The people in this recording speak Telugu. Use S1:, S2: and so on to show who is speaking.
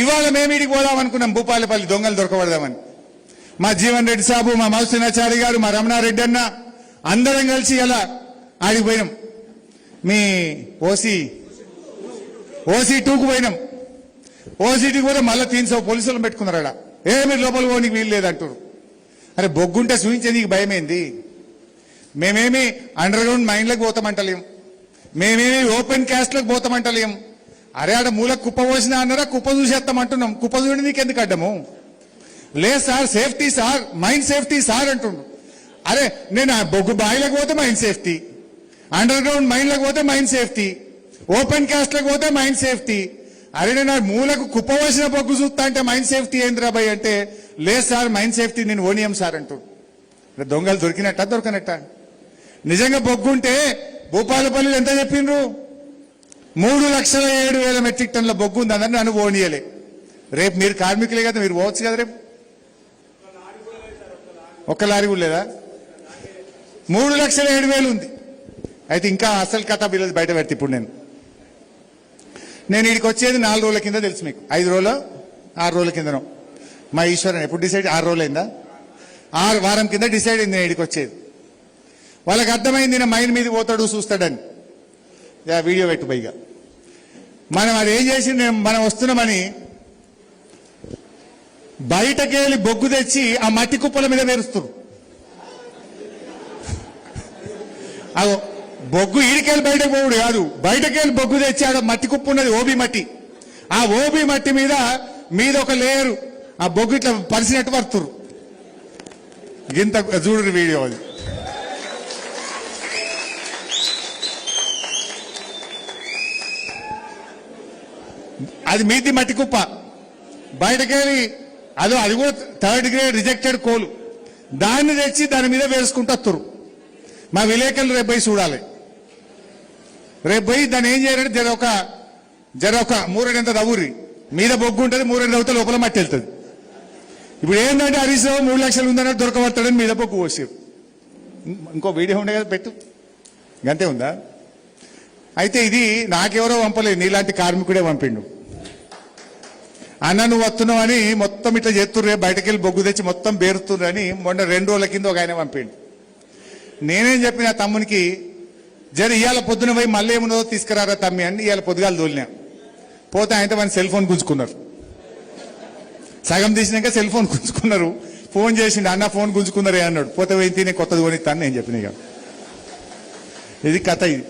S1: ఇవాళ మేమీడికి పోదాం అనుకున్నాం, భూపాలపల్లి దొంగలు దొరకబడదామని. మా జీవన్ రెడ్డి సాబు, మా మధుసూనాచారి గారు, మా రమణారెడ్డి అన్న అందరం కలిసి ఇలా ఆడికి పోయినాం. మీ ఓసీ 2కు పోయినాం. ఓసీటీకి పోతే మళ్ళీ 300 పోలీసులను పెట్టుకున్నారు. ఆడ మీరు లోపల పోనీకి వీలు లేదంటారు. అరే బొగ్గుంటే చూపించే నీకు భయమైంది. మేమేమి అండర్ గ్రౌండ్ మైన్లకు పోతామంటలేం, మేమేమి ఓపెన్ క్యాస్ట్లకు పోతామంటలేం. అరే ఆడ మూల కుప్ప పోసినా అన్నారా, కుప్ప చూసేస్తామంటున్నాం. కుప్ప చూడి నీకు ఎందుకు అడ్డము? లేదు sir safety sir, mines safety sir అంటుండు. అరే నేను బొగ్గు బాయిలకు పోతే మైండ్ సేఫ్టీ, అండర్ గ్రౌండ్ మైన్లకు పోతే మైండ్ సేఫ్టీ, ఓపెన్ క్యాస్ట్లకు పోతే మైండ్ సేఫ్టీ. అరే నేను మూలకు కుప్ప పోసిన బొగ్గు చూస్తా అంటే మైండ్ సేఫ్టీ ఏంద్రాబాయ్ అంటే, లేదు సార్ మైండ్ సేఫ్టీ నేను ఓనియం సార్ అంటుండు. దొంగలు దొరకనట్ట? నిజంగా బొగ్గుంటే భూపాలపల్లిలో ఎంత చెప్పిండ్రు? 3,07,000 మెట్రిక్ టన్నుల బొగ్గు ఉంది. అందరినీ నన్ను ఓనియలే. రేపు మీరు కార్మికులే కదా, మీరు పోవచ్చు కదా. రేపు ఒక్క లారీ కూడా లేదా? 3,07,000 ఉంది. అయితే ఇంకా అసలు కథ వీళ్ళది బయట పెడితే ఇప్పుడు నేను ఇక్కడికి వచ్చేది 4 రోజుల కింద తెలుసు మీకు. 5 రోజులు 6 రోజుల కిందనో మా ఈశ్వరన్ ఎప్పుడు డిసైడ్, 6 రోజులు అయిందా? 6 వారం కింద డిసైడ్ అయింది నేను ఇక్కడికి వచ్చేది. వాళ్ళకి అర్థమైంది నేను మైండ్ మీద పోతాడు చూస్తాడని. వీడియో పెట్టు పైగా. మనం అది ఏం చేసి మనం వస్తున్నామని బయటకెళ్ళి బొగ్గు తెచ్చి ఆ మట్టి కుప్పల మీద వేరుస్తారు. అదో బొగ్గు ఈడికెళ్ళి బయటకు పోవుడు కాదు, బయటకెళ్ళి బొగ్గు తెచ్చి ఆడ మట్టి కుప్ప ఉన్నది, ఓబీ మట్టి. ఆ ఓబీ మట్టి మీద ఒక లేయరు ఆ బొగ్గు ఇట్లా పరిచినట్టు పడుతురు. ఇంత చూడు వీడియో. అది మీది మట్టి కుప్ప. బయటకెళ్ళి అది కూడా 3rd గ్రేడ్ రిజెక్టెడ్ కోలు, దాన్ని తెచ్చి దాని మీద వేసుకుంటూ వస్తారు. మా విలేకరులు రేపు పోయి చూడాలి. రేపు పోయి దాన్ని ఏం చేయాలంటే జర ఒక 3 ఎంత దవ్వురి మీద బొగ్గు ఉంటుంది, 3 దవ్వుతే లోపల మట్టి వెళ్తుంది. ఇప్పుడు ఏంటంటే హరీష్ రావు 3 లక్షలు ఉందన్నట్టు దొరకబడతాడని మీద బొగ్గు పోసారు. ఇంకో వీడియో ఉండే కదా పెట్టు, గంతే ఉందా? అయితే ఇది నాకెవరో పంపలేదు, నీలాంటి కార్మికుడే పంపిండు. అన్న నువ్వు వస్తున్నావు అని మొత్తం ఇట్లా చేస్తుర్రు, రేపు బయటకెళ్ళి బొగ్గు తెచ్చి మొత్తం బేరుతుర్రు అని మొన్న 2 రోజుల కింద ఒక ఆయన పంపిండు. నేనేం చెప్పిన తమ్మునికి, జర ఇవాళ పొద్దున పోయి మళ్ళీ ఏమున్నదో తీసుకురారా తమ్మి అని ఇవాళ పొద్దుగాలు తోలినా. పోతే ఆయనతో మన సెల్ ఫోన్ గుంజుకున్నారు. సగం తీసినాక సెల్ ఫోన్ గుంజుకున్నారు. ఫోన్ చేసిండు, అన్న ఫోన్ గుంజుకున్నారే అన్నాడు. పోతే పోయి తినే కొత్తది కొనిస్తాను నేను చెప్పిన. ఇది కథ ఇది.